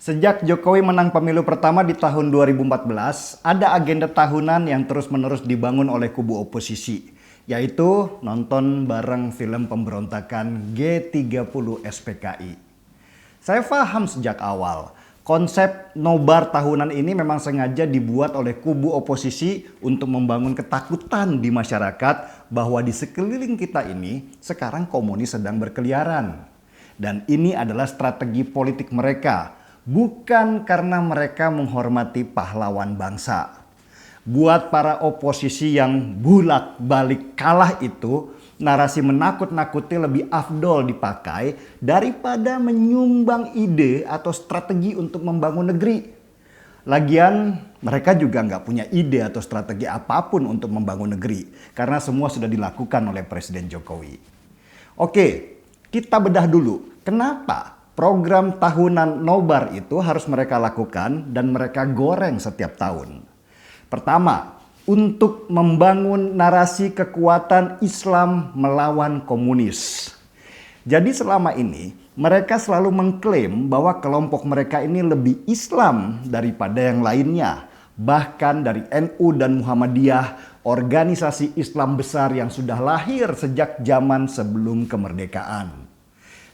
Sejak Jokowi menang pemilu pertama di tahun 2014, ada agenda tahunan yang terus-menerus dibangun oleh kubu oposisi, yaitu nonton bareng film pemberontakan G30 SPKI. Saya paham sejak awal, konsep nobar tahunan ini memang sengaja dibuat oleh kubu oposisi untuk membangun ketakutan di masyarakat bahwa di sekeliling kita ini sekarang komunis sedang berkeliaran. Dan ini adalah strategi politik mereka, bukan karena mereka menghormati pahlawan bangsa. Buat para oposisi yang bulak-balik kalah itu, narasi menakut-nakuti lebih afdol dipakai daripada menyumbang ide atau strategi untuk membangun negeri. Lagian mereka juga nggak punya ide atau strategi apapun untuk membangun negeri, karena semua sudah dilakukan oleh Presiden Jokowi. Oke, kita bedah dulu. Kenapa program tahunan nobar itu harus mereka lakukan dan mereka goreng setiap tahun? Pertama, untuk membangun narasi kekuatan Islam melawan komunis. Jadi selama ini mereka selalu mengklaim bahwa kelompok mereka ini lebih Islam daripada yang lainnya. Bahkan dari NU dan Muhammadiyah, organisasi Islam besar yang sudah lahir sejak zaman sebelum kemerdekaan.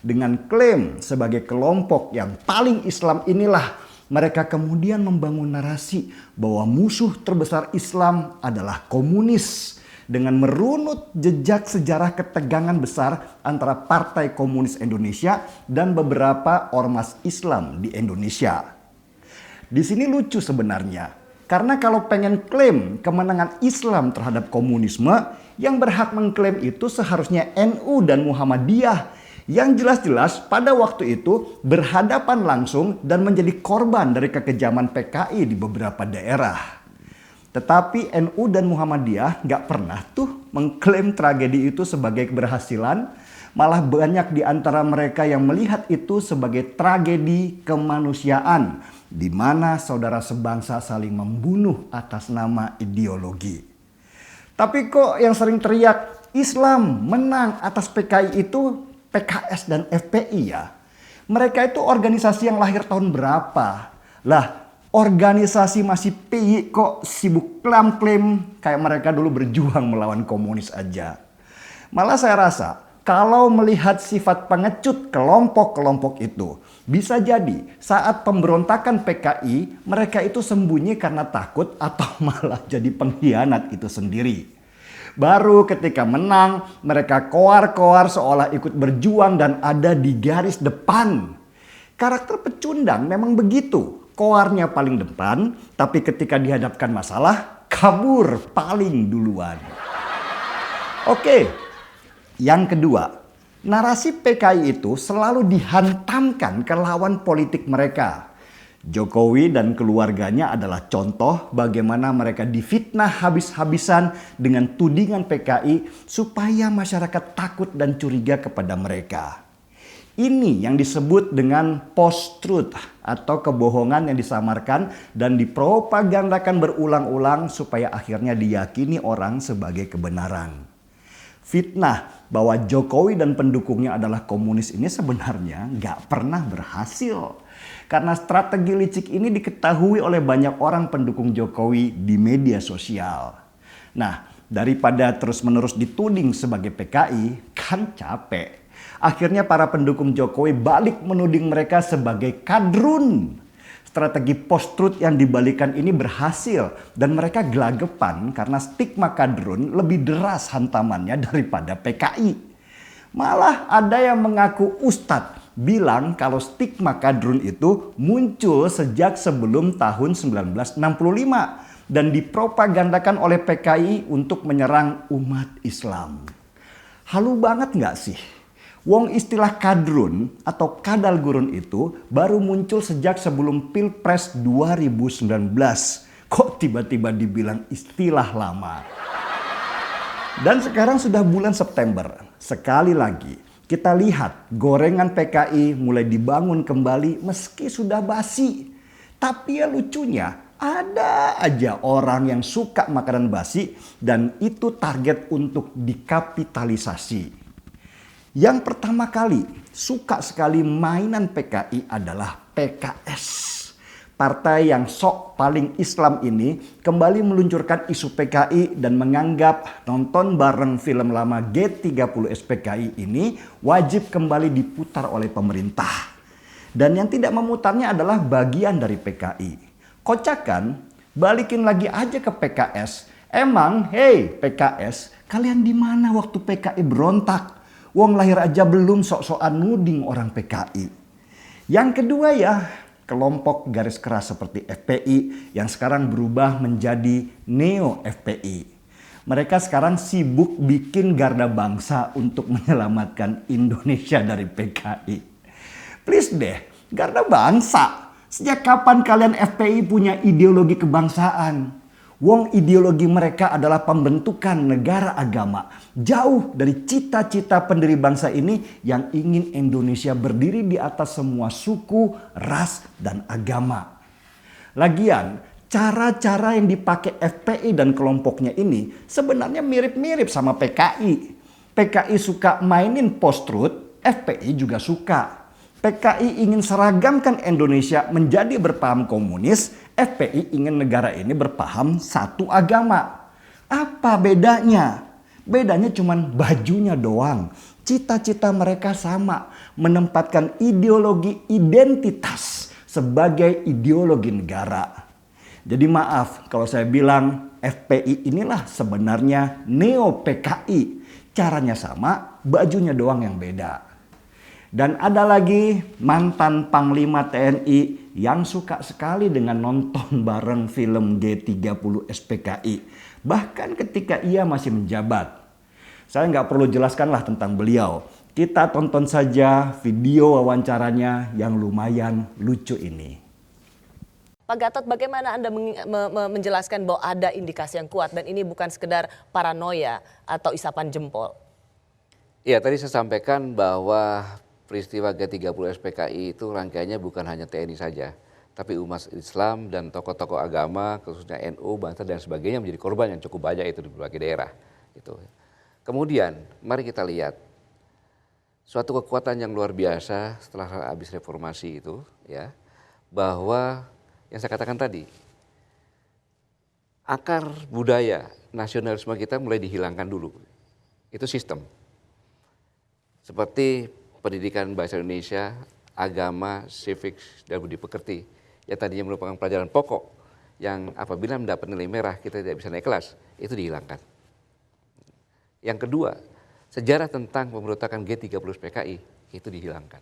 Dengan klaim sebagai kelompok yang paling Islam inilah mereka kemudian membangun narasi bahwa musuh terbesar Islam adalah komunis dengan merunut jejak sejarah ketegangan besar antara Partai Komunis Indonesia dan beberapa ormas Islam di Indonesia. Di sini lucu sebenarnya, karena kalau pengen klaim kemenangan Islam terhadap komunisme, yang berhak mengklaim itu seharusnya NU dan Muhammadiyah yang jelas-jelas pada waktu itu berhadapan langsung dan menjadi korban dari kekejaman PKI di beberapa daerah. Tetapi NU dan Muhammadiyah nggak pernah tuh mengklaim tragedi itu sebagai keberhasilan. Malah banyak di antara mereka yang melihat itu sebagai tragedi kemanusiaan, di mana saudara sebangsa saling membunuh atas nama ideologi. Tapi kok yang sering teriak Islam menang atas PKI itu PKS dan FPI ya. Mereka itu organisasi yang lahir tahun berapa? Lah, organisasi masih PI kok sibuk klaim-klaim kayak mereka dulu berjuang melawan komunis aja. Malah saya rasa kalau melihat sifat pengecut kelompok-kelompok itu, bisa jadi saat pemberontakan PKI mereka itu sembunyi karena takut atau malah jadi pengkhianat itu sendiri. Baru ketika menang, mereka koar-koar seolah ikut berjuang dan ada di garis depan. Karakter pecundang memang begitu. Koarnya paling depan, tapi ketika dihadapkan masalah, kabur paling duluan. Oke, yang kedua, narasi PKI itu selalu dihantamkan ke lawan politik mereka. Jokowi dan keluarganya adalah contoh bagaimana mereka difitnah habis-habisan dengan tudingan PKI supaya masyarakat takut dan curiga kepada mereka. Ini yang disebut dengan post-truth atau kebohongan yang disamarkan dan dipropagandakan berulang-ulang supaya akhirnya diyakini orang sebagai kebenaran. Fitnah bahwa Jokowi dan pendukungnya adalah komunis ini sebenarnya nggak pernah berhasil. Karena strategi licik ini diketahui oleh banyak orang pendukung Jokowi di media sosial. Nah, daripada terus-menerus dituding sebagai PKI, kan capek. Akhirnya para pendukung Jokowi balik menuding mereka sebagai kadrun. Strategi post-truth yang dibalikan ini berhasil dan mereka gelagapan karena stigma kadrun lebih deras hantamannya daripada PKI. Malah ada yang mengaku ustadz bilang kalau stigma kadrun itu muncul sejak sebelum tahun 1965 dan dipropagandakan oleh PKI untuk menyerang umat Islam. Halu banget nggak sih? Wong istilah kadrun atau kadal gurun itu baru muncul sejak sebelum Pilpres 2019. Kok tiba-tiba dibilang istilah lama? Dan sekarang sudah bulan September. Sekali lagi kita lihat gorengan PKI mulai dibangun kembali meski sudah basi. Tapi ya lucunya ada aja orang yang suka makanan basi dan itu target untuk dikapitalisasi. Yang pertama kali suka sekali mainan PKI adalah PKS. Partai yang sok paling Islam ini kembali meluncurkan isu PKI dan menganggap nonton bareng film lama G30 SPKI ini wajib kembali diputar oleh pemerintah. Dan yang tidak memutarnya adalah bagian dari PKI. Kocakan, balikin lagi aja ke PKS. Emang, hey PKS, kalian di mana waktu PKI berontak? Wong lahir aja belum sok-sokan nuding orang PKI. Yang kedua ya, kelompok garis keras seperti FPI yang sekarang berubah menjadi Neo FPI. Mereka sekarang sibuk bikin garda bangsa untuk menyelamatkan Indonesia dari PKI. Please deh, garda bangsa. Sejak kapan kalian FPI punya ideologi kebangsaan? Wong ideologi mereka adalah pembentukan negara agama. Jauh dari cita-cita pendiri bangsa ini yang ingin Indonesia berdiri di atas semua suku, ras, dan agama. Lagian, cara-cara yang dipakai FPI dan kelompoknya ini sebenarnya mirip-mirip sama PKI. PKI suka mainin post-truth, FPI juga suka. PKI ingin seragamkan Indonesia menjadi berpaham komunis, FPI ingin negara ini berpaham satu agama. Apa bedanya? Bedanya cuma bajunya doang. Cita-cita mereka sama, menempatkan ideologi identitas sebagai ideologi negara. Jadi maaf kalau saya bilang FPI inilah sebenarnya Neo PKI. Caranya sama, bajunya doang yang beda. Dan ada lagi mantan Panglima TNI yang suka sekali dengan nonton bareng film G30 SPKI. Bahkan ketika ia masih menjabat. Saya nggak perlu jelaskanlah tentang beliau. Kita tonton saja video wawancaranya yang lumayan lucu ini. Pak Gatot, bagaimana Anda menjelaskan bahwa ada indikasi yang kuat dan ini bukan sekedar paranoia atau isapan jempol? Ya, tadi saya sampaikan bahwa peristiwa G30 SPKI itu rangkaiannya bukan hanya TNI saja, tapi umat Islam dan tokoh-tokoh agama, khususnya NU, Banten dan sebagainya menjadi korban yang cukup banyak itu di berbagai daerah. Gitu. Kemudian, mari kita lihat suatu kekuatan yang luar biasa setelah habis reformasi itu, ya, bahwa yang saya katakan tadi, akar budaya nasionalisme kita mulai dihilangkan dulu. Itu sistem. Seperti pendidikan bahasa Indonesia, agama, civics, dan budi pekerti yang tadinya merupakan pelajaran pokok yang apabila mendapat nilai merah kita tidak bisa naik kelas, itu dihilangkan. Yang kedua, sejarah tentang pemberontakan G30 PKI itu dihilangkan.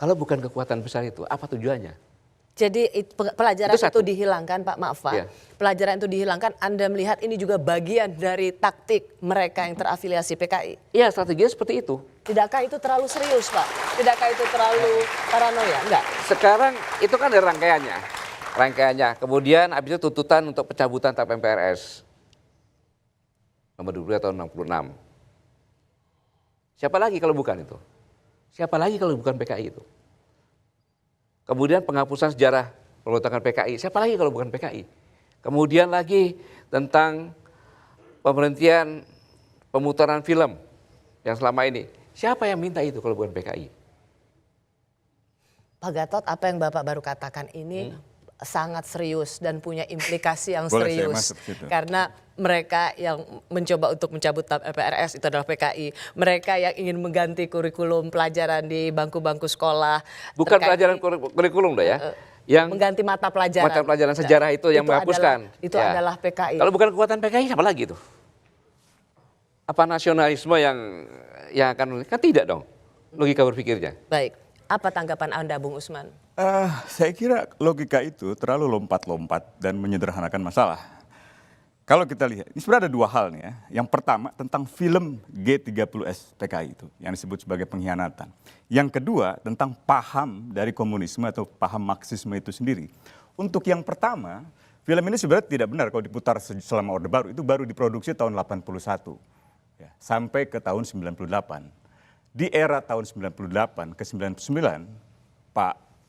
Kalau bukan kekuatan besar itu, apa tujuannya? Jadi pelajaran itu dihilangkan, Pak, maaf Pak. Ya. Pelajaran itu dihilangkan, Anda melihat ini juga bagian dari taktik mereka yang terafiliasi PKI? Iya, strateginya seperti itu. Tidakkah itu terlalu serius, Pak? Tidakkah itu terlalu paranoia? Enggak. Sekarang itu kan ada rangkaiannya. Kemudian habis itu tuntutan untuk pencabutan TAP MPRS. Nomor 22 tahun 66. Siapa lagi kalau bukan itu? Siapa lagi kalau bukan PKI itu? Kemudian penghapusan sejarah pemberontakan PKI. Siapa lagi kalau bukan PKI? Kemudian lagi tentang pemberhentian pemutaran film yang selama ini. Siapa yang minta itu kalau bukan PKI? Pak Gatot, apa yang Bapak baru katakan ini sangat serius dan punya implikasi yang serius. Karena mereka yang mencoba untuk mencabut MPRS itu adalah PKI. Mereka yang ingin mengganti kurikulum pelajaran di bangku-bangku sekolah. Bukan pelajaran kurikulum dah ya. Yang mengganti mata pelajaran. Mata pelajaran sejarah itu yang menghapuskan. Itu adalah PKI. Kalau bukan kekuatan PKI siapa lagi itu? Apa nasionalisme yang akan, kan tidak dong logika berpikirnya. Baik, apa tanggapan Anda Bung Usman? Saya kira logika itu terlalu lompat-lompat dan menyederhanakan masalah. Kalau kita lihat, ini sebenarnya ada dua hal nih ya. Yang pertama tentang film G30S PKI itu yang disebut sebagai pengkhianatan. Yang kedua tentang paham dari komunisme atau paham Marxisme itu sendiri. Untuk yang pertama, film ini sebenarnya tidak benar kalau diputar selama Orde Baru. Itu baru diproduksi tahun 81 ya, sampai ke tahun 98. Di era tahun 98 ke 99,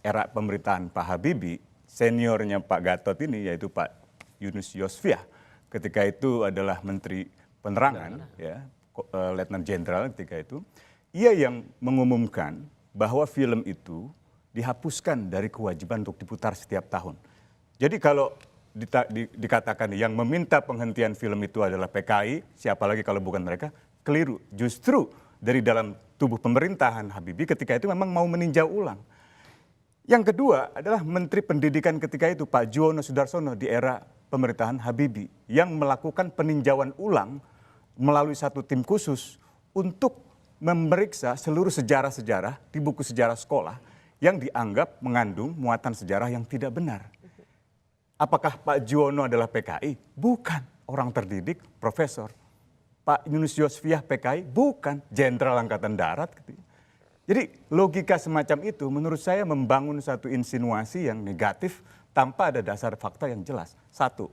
era pemerintahan Pak Habibie, seniornya Pak Gatot ini yaitu Pak Yunus Yosfiah. Ketika itu adalah Menteri Penerangan, ya, Letnan Jenderal ketika itu. Ia yang mengumumkan bahwa film itu dihapuskan dari kewajiban untuk diputar setiap tahun. Jadi kalau dikatakan yang meminta penghentian film itu adalah PKI, siapa lagi kalau bukan mereka, keliru. Justru dari dalam tubuh pemerintahan Habibie ketika itu memang mau meninjau ulang. Yang kedua adalah Menteri Pendidikan ketika itu Pak Juwono Sudarsono di era pemerintahan Habibie yang melakukan peninjauan ulang melalui satu tim khusus untuk memeriksa seluruh sejarah-sejarah di buku sejarah sekolah yang dianggap mengandung muatan sejarah yang tidak benar. Apakah Pak Juwono adalah PKI? Bukan. Orang terdidik, profesor. Pak Yunus Yosfiah PKI? Bukan. Jenderal Angkatan Darat. Jadi logika semacam itu menurut saya membangun satu insinuasi yang negatif tanpa ada dasar fakta yang jelas. Satu.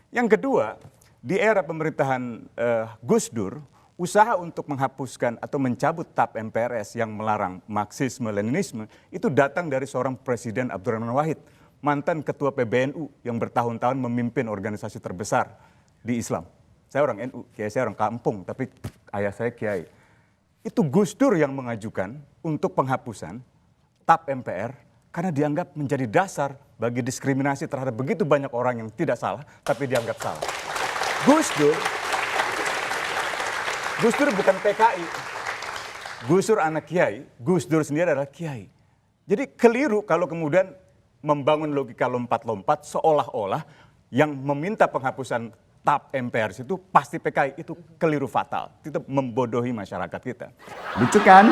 Yang kedua, di era pemerintahan Gus Dur, usaha untuk menghapuskan atau mencabut TAP MPRS yang melarang Marxisme-Leninisme itu datang dari seorang Presiden Abdurrahman Wahid, mantan ketua PBNU yang bertahun-tahun memimpin organisasi terbesar di Islam. Saya orang NU, kiai saya orang kampung, tapi ayah saya kiai. Itu Gus Dur yang mengajukan untuk penghapusan TAP MPR karena dianggap menjadi dasar bagi diskriminasi terhadap begitu banyak orang yang tidak salah, tapi dianggap salah. Gus Dur bukan PKI. Gus Dur anak kiai, Gus Dur sendiri adalah kiai. Jadi keliru kalau kemudian membangun logika lompat-lompat seolah-olah yang meminta penghapusan TAP MPR itu pasti PKI, itu keliru fatal. Itu membodohi masyarakat kita. Lucu kan?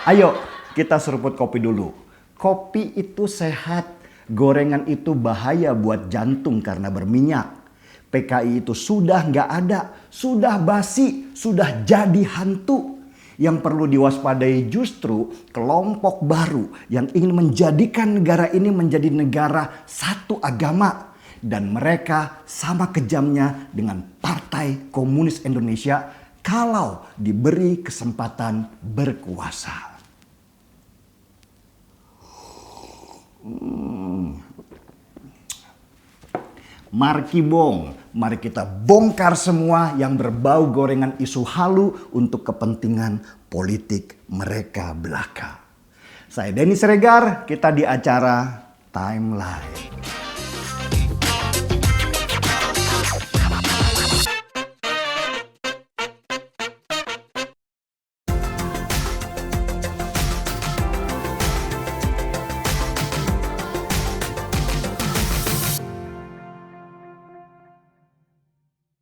Ayo kita seruput kopi dulu. Kopi itu sehat, gorengan itu bahaya buat jantung karena berminyak. PKI itu sudah nggak ada, sudah basi, sudah jadi hantu. Yang perlu diwaspadai justru kelompok baru yang ingin menjadikan negara ini menjadi negara satu agama. Dan mereka sama kejamnya dengan Partai Komunis Indonesia kalau diberi kesempatan berkuasa. Mari kita bongkar semua yang berbau gorengan isu halu untuk kepentingan politik mereka belaka. Saya Denny Siregar, kita di acara Timeline.